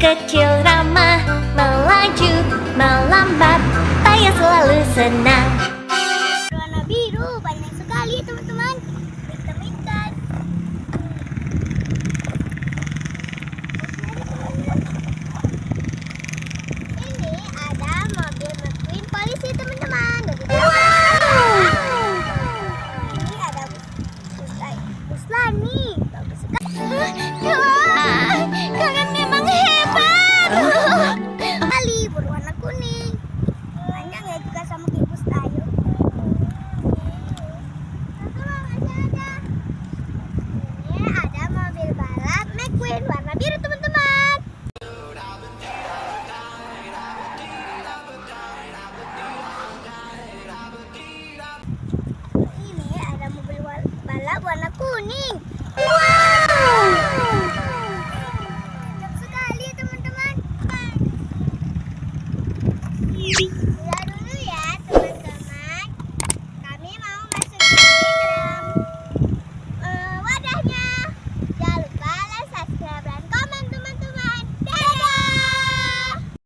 kecil ramah, melaju, melambat, Taya selalu senang. Warna biru banyak sekali teman-teman. Kita mainkan. Ini ada mobil McQueen polisi teman-teman. Ini ada bus Lani. Bagus sekali. Kalian memang hebat. Kali berwarna kuning. Panjang ya juga sama kayak bus Tayo. Ini ada mobil balap McQueen warna biru teman-teman. Ini ada mobil balap warna kuning. Wow! Cakep sekali teman-teman.